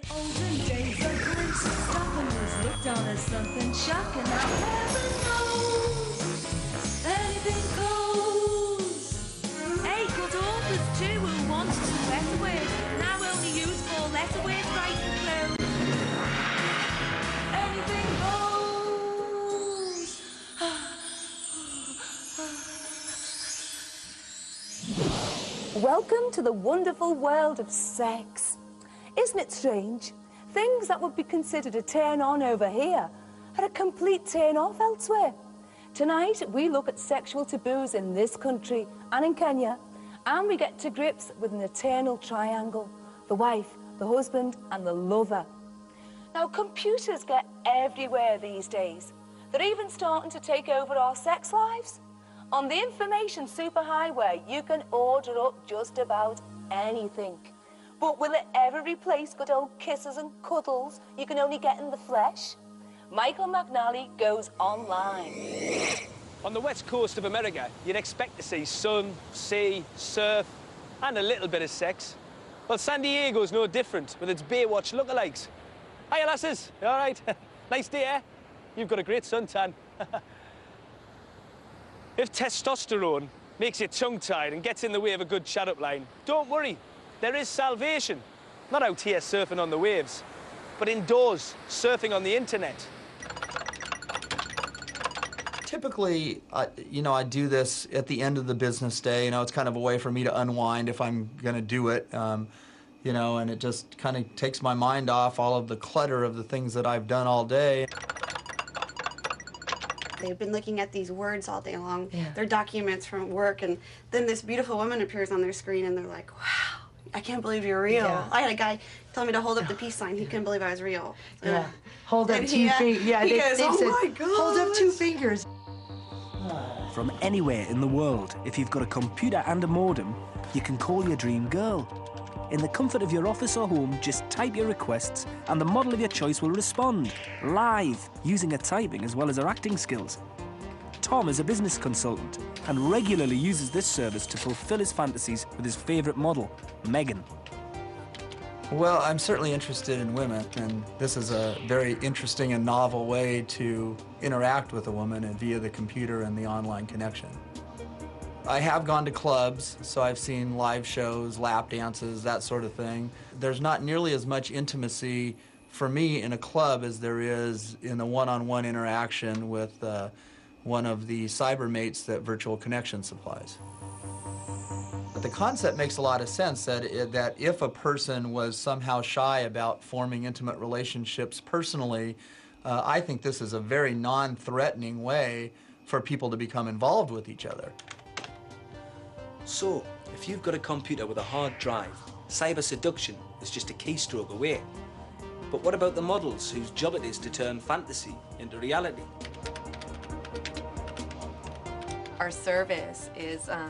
Olden days, a glimpse of stopping was looked on as something shocking. Now heaven knows, anything goes. Hey, good authors too who want some letter words, now only use 4 letter words writing clothes. Anything goes. Welcome to the wonderful world of sex. Isn't it strange? Things that would be considered a turn-on over here are a complete turn-off elsewhere. Tonight, we look at sexual taboos in this country and in Kenya, and we get to grips with an eternal triangle: the wife, the husband, and the lover. Now, computers get everywhere these days. They're even starting to take over our sex lives. On the information superhighway, you can order up just about anything. But will it ever replace good old kisses and cuddles you can only get in the flesh? Michael McNally goes online. On the west coast of America, you'd expect to see sun, sea, surf, and a little bit of sex. Well, San Diego's no different with its Baywatch lookalikes. Hiya, lasses. You all right? Nice day, eh? You've got a great suntan. If testosterone makes you tongue-tied and gets in the way of a good chat-up line, don't worry. There is salvation. Not out here surfing on the waves, but indoors, surfing on the internet. Typically, I do this at the end of the business day. It's kind of a way for me to unwind if I'm going to do it. And it just kind of takes my mind off all of the clutter of the things that I've done all day. They've been looking at these words all day long. Yeah. They're documents from work, and then this beautiful woman appears on their screen, and they're like, wow. I can't believe you're real. Yeah. I had a guy tell me to hold up the peace sign. He couldn't believe I was real. Yeah. Hold up 2 fingers. Yeah, he goes, oh said, my God. Hold up 2 fingers. From anywhere in the world, if you've got a computer and a modem, you can call your dream girl. In the comfort of your office or home, just type your requests and the model of your choice will respond, live, using her typing as well as her acting skills. Tom is a business consultant and regularly uses this service to fulfill his fantasies with his favourite model, Megan. Well, I'm certainly interested in women, and this is a very interesting and novel way to interact with a woman via the computer and the online connection. I have gone to clubs, so I've seen live shows, lap dances, that sort of thing. There's not nearly as much intimacy for me in a club as there is in the one-on-one interaction with one of the cybermates that Virtual Connection supplies. But the concept makes a lot of sense that if a person was somehow shy about forming intimate relationships personally, I think this is a very non-threatening way for people to become involved with each other. So, if you've got a computer with a hard drive, cyber seduction is just a keystroke away. But what about the models whose job it is to turn fantasy into reality? Our service is, I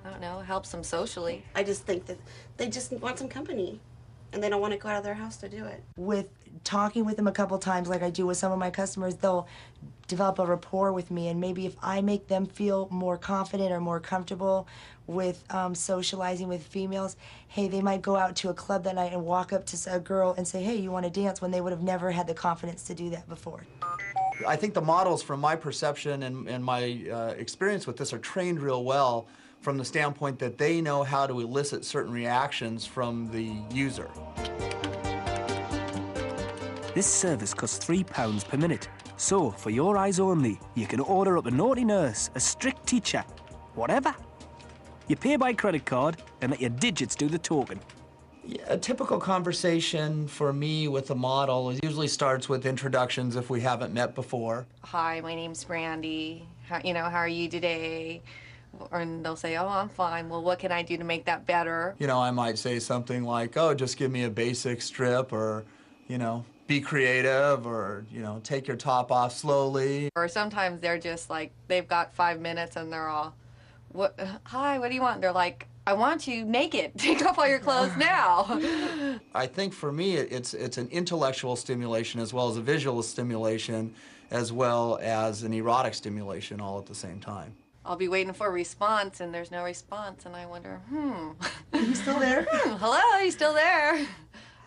don't know, helps them socially. I just think that they just want some company, and they don't want to go out of their house to do it. With talking with them a couple times, like I do with some of my customers, they'll develop a rapport with me, and maybe if I make them feel more confident or more comfortable with socializing with females, hey, they might go out to a club that night and walk up to a girl and say, hey, you want to dance, when they would have never had the confidence to do that before. I think the models, from my perception and my experience with this, are trained real well from the standpoint that they know how to elicit certain reactions from the user. This service costs £3 per minute. So, for your eyes only, you can order up a naughty nurse, a strict teacher, whatever. You pay by credit card and let your digits do the talking. Yeah, a typical conversation for me with a model usually starts with introductions if we haven't met before. Hi, my name's Brandy. How are you today? And they'll say, oh, I'm fine. Well, what can I do to make that better? I might say something like, oh, just give me a basic strip, or, be creative, or, take your top off slowly. Or sometimes they're just like, they've got 5 minutes and they're all, hi, what do you want? They're like, I want you naked. Take off all your clothes now. I think for me, it's an intellectual stimulation as well as a visual stimulation, as well as an erotic stimulation all at the same time. I'll be waiting for a response, and there's no response, and I wonder, Are you still there? Hello, are you still there?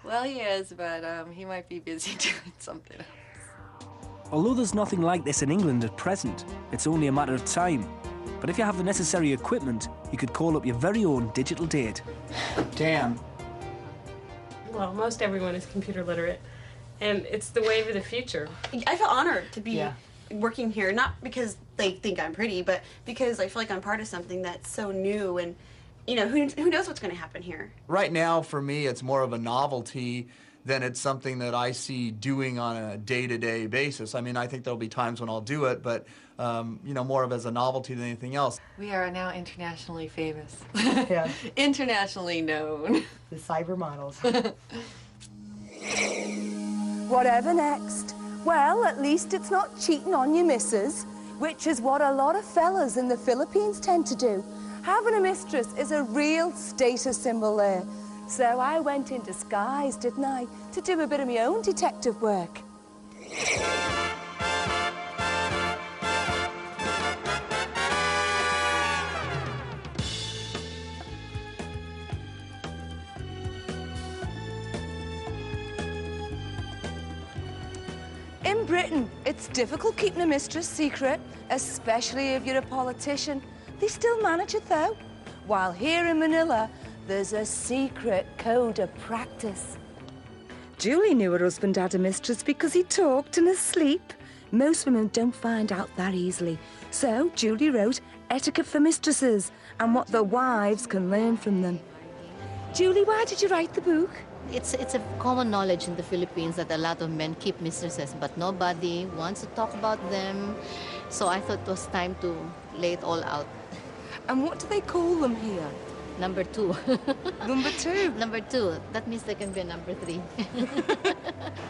Well, he is, but he might be busy doing something else. Although there's nothing like this in England at present, it's only a matter of time. But if you have the necessary equipment, you could call up your very own digital date. Dan. Well, most everyone is computer literate, and it's the wave of the future. I feel honored to be working here, not because they think I'm pretty, but because I feel like I'm part of something that's so new, and you know, who knows what's going to happen here. Right now, for me, it's more of a novelty than it's something that I see doing on a day-to-day basis. I mean, I think there'll be times when I'll do it, but you know, more of as a novelty than anything else. We are now internationally famous. Yeah. Internationally known. The cyber models. Whatever next? Well, at least it's not cheating on your missus, which is what a lot of fellas in the Philippines tend to do. Having a mistress is a real status symbol there. So I went in disguise, didn't I, to do a bit of my own detective work. In Britain, it's difficult keeping a mistress secret, especially if you're a politician. They still manage it, though. While here in Manila, there's a secret code of practice. Julie knew her husband had a mistress because he talked in his sleep. Most women don't find out that easily. So Julie wrote Etiquette for Mistresses and what the wives can learn from them. Julie, why did you write the book? It's a common knowledge in the Philippines that a lot of men keep mistresses, but nobody wants to talk about them. So I thought it was time to lay it all out. And what do they call them here? Number 2. Number 2? Number 2. That means there can be a number 3.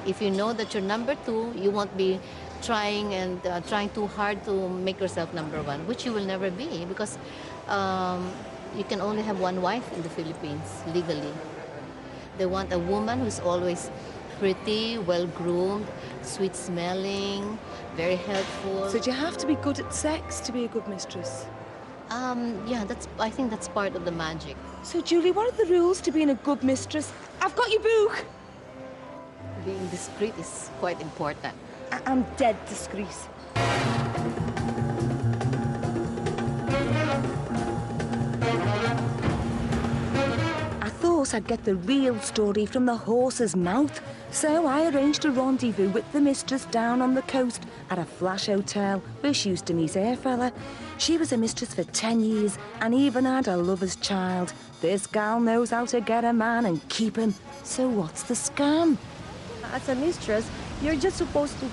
If you know that you're number 2, you won't be trying too hard to make yourself number 1, which you will never be, because you can only have one wife in the Philippines, legally. They want a woman who's always pretty, well-groomed, sweet-smelling, very helpful. So do you have to be good at sex to be a good mistress? Yeah, I think that's part of the magic. So, Julie, what are the rules to being a good mistress? I've got your book! Being discreet is quite important. I'm dead discreet. I thought I'd get the real story from the horse's mouth, so I arranged a rendezvous with the mistress down on the coast at a flash hotel where she used to meet her fella. She was a mistress for 10 years and even had a lover's child. This gal knows how to get a man and keep him. So what's the scam? As a mistress, you're just supposed to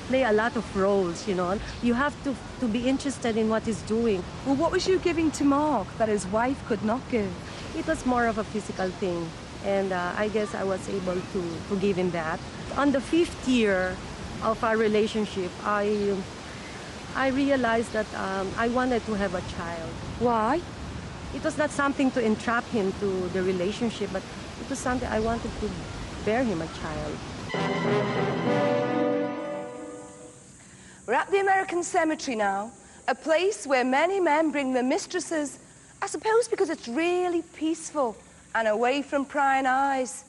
play a lot of roles, you know. You have to be interested in what he's doing. Well, what was you giving to Mark that his wife could not give? It was more of a physical thing, and I guess I was able to give him that. On the 5th year of our relationship, I realized that I wanted to have a child. Why? It was not something to entrap him to the relationship, but it was something I wanted to bear him a child. We're at the American Cemetery now, a place where many men bring their mistresses, I suppose because it's really peaceful and away from prying eyes.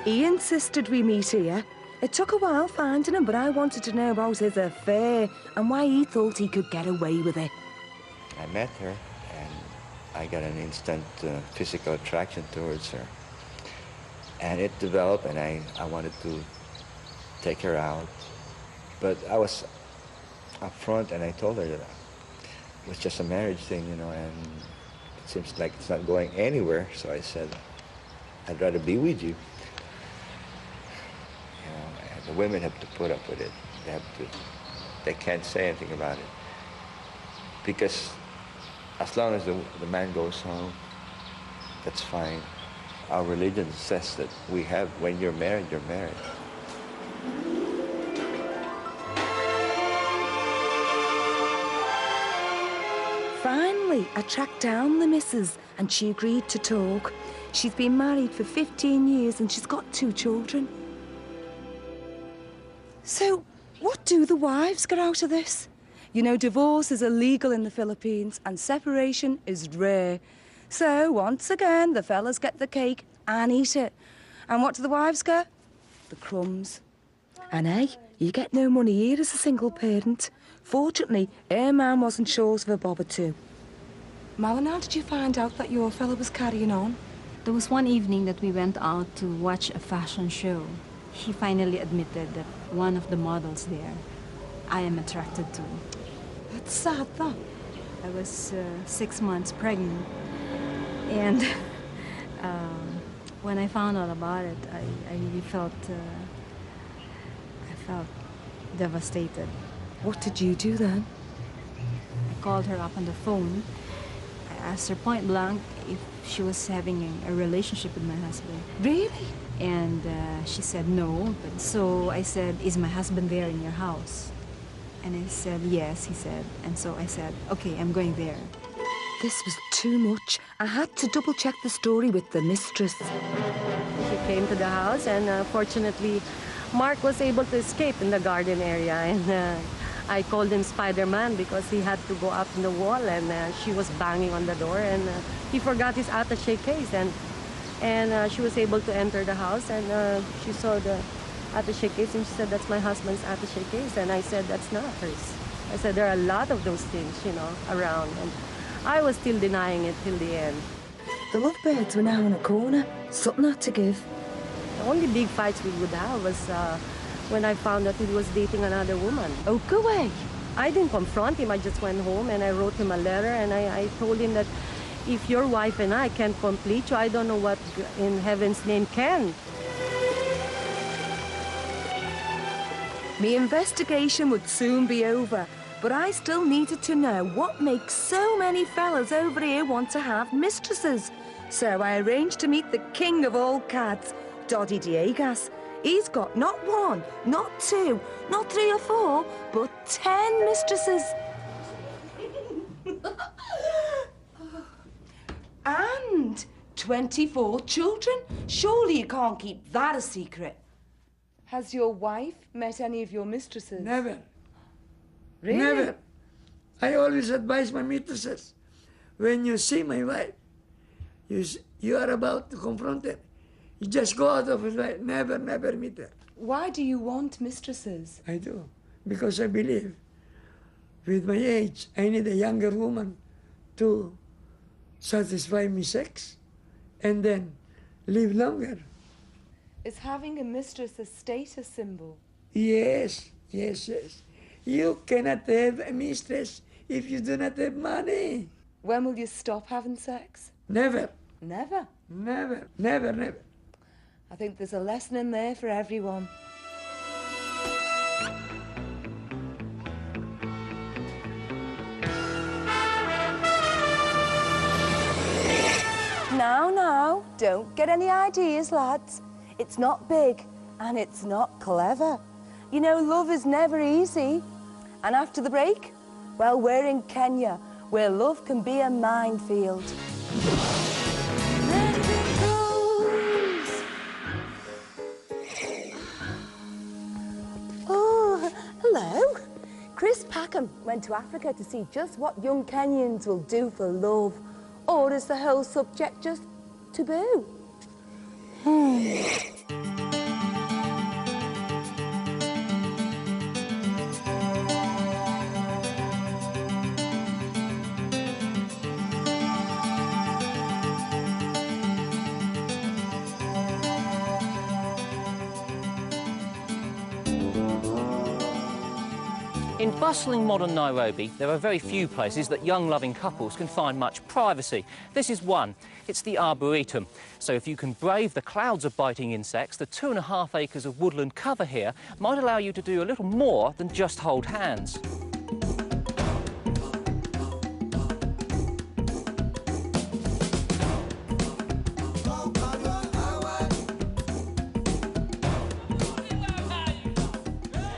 He insisted we meet here. It took a while finding him, but I wanted to know about his affair and why he thought he could get away with it. I met her, and I got an instant physical attraction towards her. And it developed, and I wanted to take her out. But I was upfront, and I told her that it was just a marriage thing, you know, and it seems like it's not going anywhere. So I said, I'd rather be with you. The women have to put up with it. They can't say anything about it. Because as long as the man goes home, that's fine. Our religion says that when you're married, you're married. Finally, I tracked down the missus and she agreed to talk. She's been married for 15 years and she's got 2 children. So, what do the wives get out of this? You know, divorce is illegal in the Philippines and separation is rare. So, once again, the fellas get the cake and eat it. And what do the wives get? The crumbs. And hey, you get no money here as a single parent. Fortunately, her man wasn't short of a bob or two. Malin, how did you find out that your fella was carrying on? There was one evening that we went out to watch a fashion show. He finally admitted that one of the models there, I am attracted to. That's sad, that. I was 6 months pregnant. And when I found out about it, I really felt devastated. What did you do then? I called her up on the phone. I asked her point blank if she was having a relationship with my husband. Really? And she said no. But so I said, is my husband there in your house? And he said, yes, he said. And so I said, okay, I'm going there. This was too much. I had to double-check the story with the mistress. She came to the house, and fortunately, Mark was able to escape in the garden area. And I called him Spider-Man because he had to go up in the wall, and she was banging on the door, and he forgot his attaché case. And she was able to enter the house, and she saw the attaché case, and she said, that's my husband's attaché case. And I said, that's not hers. I said, there are a lot of those things, you know, around. And I was still denying it till the end. The lovebirds were now in a corner. Something had to give. The only big fights we would have was when I found that he was dating another woman. Oh, go away. I didn't confront him. I just went home and I wrote him a letter, and I told him that if your wife and I can't complete you, I don't know what in heaven's name can. My investigation would soon be over, but I still needed to know what makes so many fellas over here want to have mistresses. So I arranged to meet the king of all cats, Doddy Diegas. He's got not one, not two, not 3 or 4, but 10 mistresses. And 24 children. Surely you can't keep that a secret. Has your wife met any of your mistresses? Never. Really? Never. I always advise my mistresses, when you see my wife, you are about to confront her. You just go out of his life. Never, never meet her. Why do you want mistresses? I do. Because I believe with my age, I need a younger woman to satisfy me sex and then live longer. Is having a mistress a status symbol? Yes, yes, yes. You cannot have a mistress if you do not have money. When will you stop having sex? Never. Never? Never, never, never. I think there's a lesson in there for everyone. Now, don't get any ideas, lads. It's not big, and it's not clever. You know, love is never easy. And after the break, well, we're in Kenya, where love can be a minefield. Oh, hello. Chris Packham went to Africa to see just what young Kenyans will do for love. Or is the whole subject just taboo? In bustling modern Nairobi, there are very few places that young loving couples can find much privacy. This is one. It's the Arboretum. So if you can brave the clouds of biting insects, the 2.5 acres of woodland cover here might allow you to do a little more than just hold hands.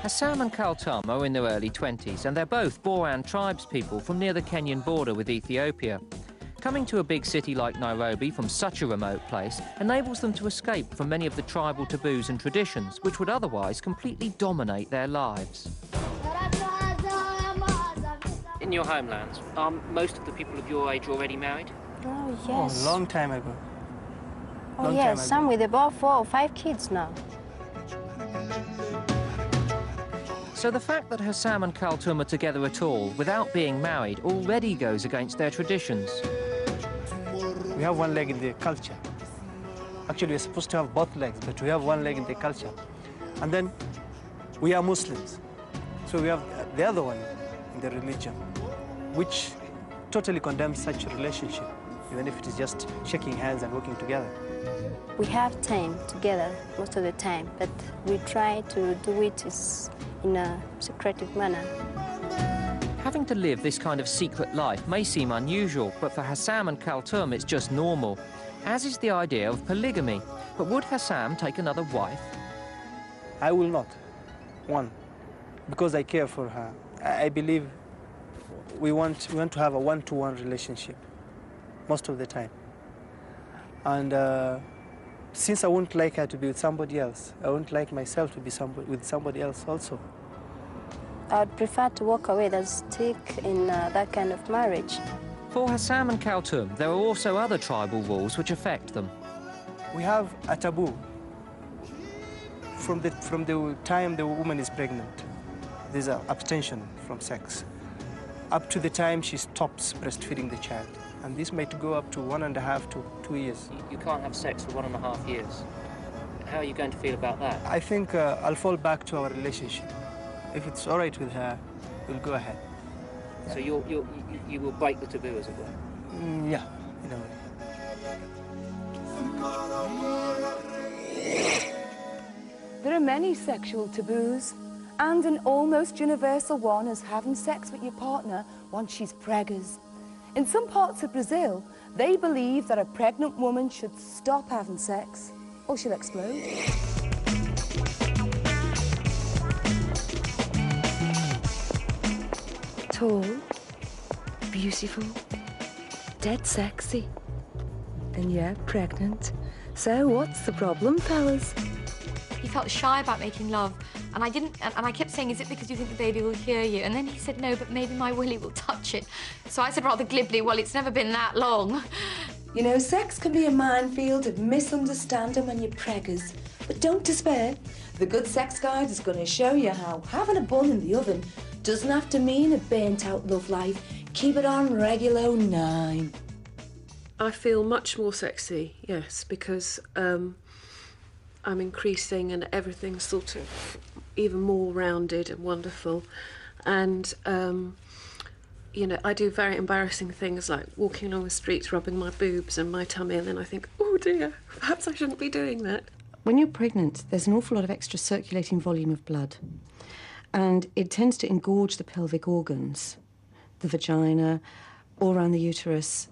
Sam and Kaltam are in their early 20s, and they're both Boran tribespeople from near the Kenyan border with Ethiopia. Coming to a big city like Nairobi from such a remote place enables them to escape from many of the tribal taboos and traditions which would otherwise completely dominate their lives. In your homelands, are most of the people of your age already married? Oh, yes. Oh, long time ago. Oh, yes, some with about 4 or 5 kids now. So the fact that Hassam and Kaltum are together at all, without being married, already goes against their traditions. We have one leg in the culture. Actually, we're supposed to have both legs, but we have one leg in the culture. And then we are Muslims. So we have the other one in the religion, which totally condemns such a relationship, even if it is just shaking hands and working together. We have time together most of the time, but we try to do it in a secretive manner. Having to live this kind of secret life may seem unusual, but for Hassam and Kaltum it's just normal, as is the idea of polygamy. But would Hassam take another wife? I will not. One, because I care for her. I believe we want to have a one-to-one relationship most of the time. And since I wouldn't like her to be with somebody else, I wouldn't like myself to be with somebody else also. I'd prefer to walk away than stick in that kind of marriage. For Hassam and Kaltum, there are also other tribal rules which affect them. We have a taboo. From the time the woman is pregnant, there's an abstention from sex, up to the time she stops breastfeeding the child. And this might go up to 1.5 to 2 years. You can't have sex for 1.5 years. How are you going to feel about that? I think I'll fall back to our relationship. If it's all right with her, we'll go ahead. So you will break the taboo, as it were? Yeah, in a way. There are many sexual taboos, and an almost universal one is having sex with your partner once she's preggers. In some parts of Brazil, they believe that a pregnant woman should stop having sex or she'll explode. Tall, beautiful, dead sexy, and yet pregnant. So what's the problem, fellas? He felt shy about making love, and I kept saying, is it because you think the baby will hear you? And then he said, no, but maybe my willy will touch it. So I said rather glibly, well, it's never been that long. You know, sex can be a minefield of misunderstanding when you're preggers. But don't despair. The Good Sex Guide is going to show you how having a bun in the oven doesn't have to mean a burnt-out love life. Keep it on regular 9. I feel much more sexy, yes, because I'm increasing and everything's sort of even more rounded and wonderful. And, you know, I do very embarrassing things like walking along the streets, rubbing my boobs and my tummy, and then I think, oh dear, perhaps I shouldn't be doing that. When you're pregnant, there's an awful lot of extra circulating volume of blood, and it tends to engorge the pelvic organs, the vagina, all around the uterus,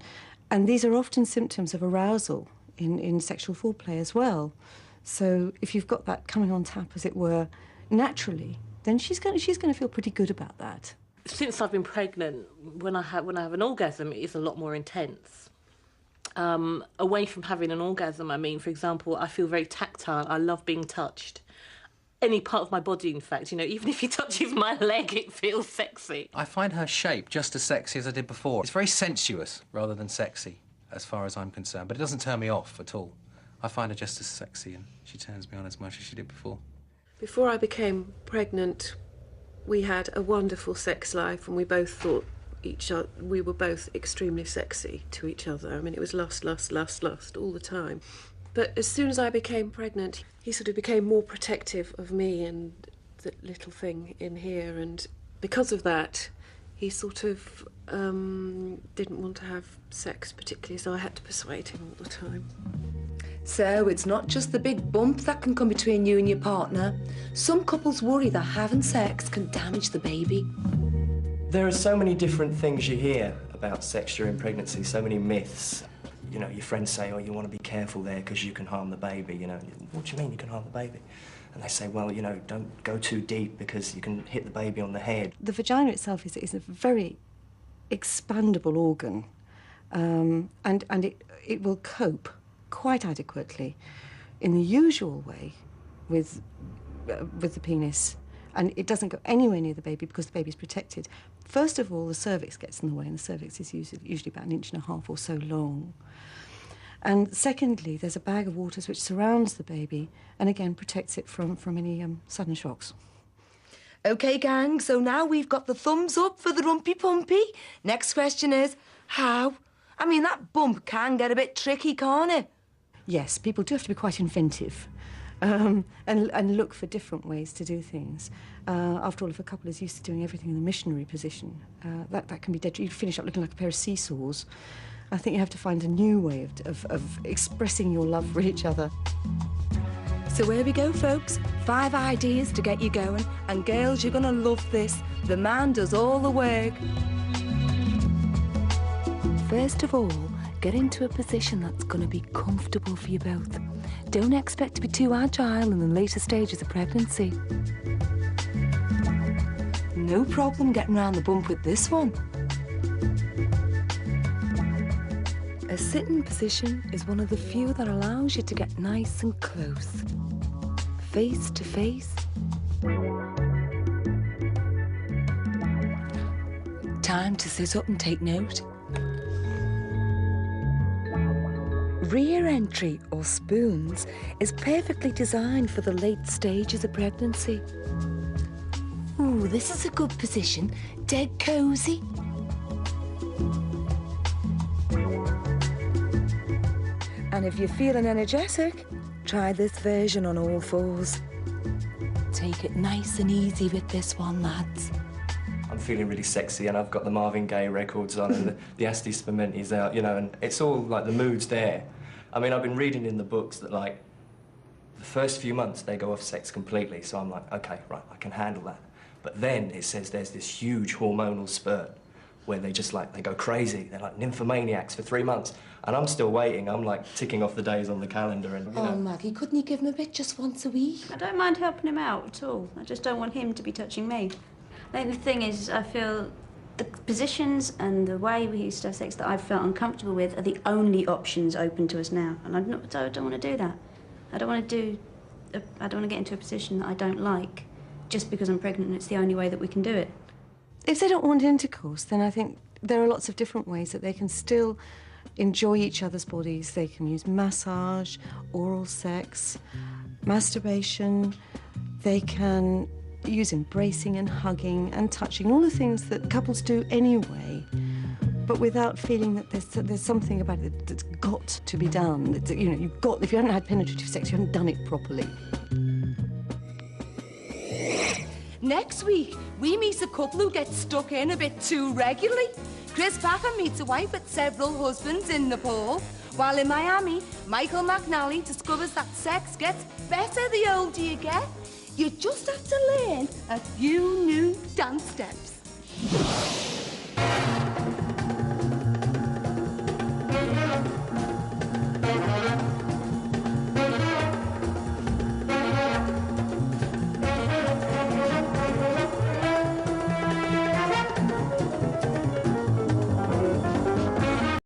and these are often symptoms of arousal in sexual foreplay as well. So if you've got that coming on tap, as it were, naturally, then she's going to feel pretty good about that. Since I've been pregnant, when I have an orgasm, it's a lot more intense. Away from having an orgasm, I mean, for example, I feel very tactile. I love being touched. Any part of my body, in fact, you know, even if he touches my leg, it feels sexy. I find her shape just as sexy as I did before. It's very sensuous rather than sexy, as far as I'm concerned, but it doesn't turn me off at all. I find her just as sexy, and she turns me on as much as she did before. Before I became pregnant, we had a wonderful sex life, and we both thought we were both extremely sexy to each other. I mean, it was lust, lust, lust, lust all the time. But as soon as I became pregnant, he sort of became more protective of me and the little thing in here, and because of that, he sort of didn't want to have sex particularly, so I had to persuade him all the time. So it's not just the big bump that can come between you and your partner. Some couples worry that having sex can damage the baby. There are so many different things you hear about sex during pregnancy, so many myths. You know, your friends say, oh, you want to be careful there because you can harm the baby, you know. What do you mean you can harm the baby? And they say, well, you know, don't go too deep because you can hit the baby on the head. The vagina itself is a very expandable organ, and it will cope quite adequately in the usual way with the penis, and it doesn't go anywhere near the baby because the baby's protected First of all, the cervix gets in the way, and the cervix is usually about 1.5 inches or so long. And secondly, there's a bag of waters which surrounds the baby and again protects it from any sudden shocks. OK, gang, so now we've got the thumbs up for the rumpy pumpy. Next question is, how? I mean, that bump can get a bit tricky, can't it? Yes, people do have to be quite inventive and look for different ways to do things. After all, if a couple is used to doing everything in the missionary position, that can be dead. You finish up looking like a pair of seesaws. I think you have to find a new way of expressing your love for each other. So here we go, folks. 5 ideas to get you going. And girls, you're going to love this. The man does all the work. First of all, get into a position that's going to be comfortable for you both. Don't expect to be too agile in the later stages of pregnancy. No problem getting around the bump with this one. A sitting position is one of the few that allows you to get nice and close, face to face. Time to sit up and take note. Rear entry, or spoons, is perfectly designed for the late stages of pregnancy. Ooh, this is a good position, dead cosy. And if you're feeling energetic, try this version on all fours. Take it nice and easy with this one, lads. I'm feeling really sexy, and I've got the Marvin Gaye records on and the Asti Spumenti's out, you know, and it's all like the mood's there. I mean, I've been reading in the books that, like, the first few months they go off sex completely, so I'm like, OK, right, I can handle that. But then it says there's this huge hormonal spurt where they just, like, they go crazy. They're like nymphomaniacs for 3 months. And I'm still waiting. I'm, like, ticking off the days on the calendar and, you know. Oh, Maggie, couldn't you give him a bit just once a week? I don't mind helping him out at all. I just don't want him to be touching me. I think the thing is, I feel the positions and the way we used to have sex that I've felt uncomfortable with are the only options open to us now. And I don't want to do that. I don't want to get into a position that I don't like just because I'm pregnant and it's the only way that we can do it. If they don't want intercourse, then I think there are lots of different ways that they can still enjoy each other's bodies. They can use massage, oral sex, masturbation. They can use embracing and hugging and touching, all the things that couples do anyway, but without feeling that there's something about it that's got to be done. That, you know, if you haven't had penetrative sex, you haven't done it properly. Next week, we meet a couple who get stuck in a bit too regularly. Chris Packer meets a wife with several husbands in Nepal, while in Miami, Michael McNally discovers that sex gets better the older you get. You just have to learn a few new dance steps.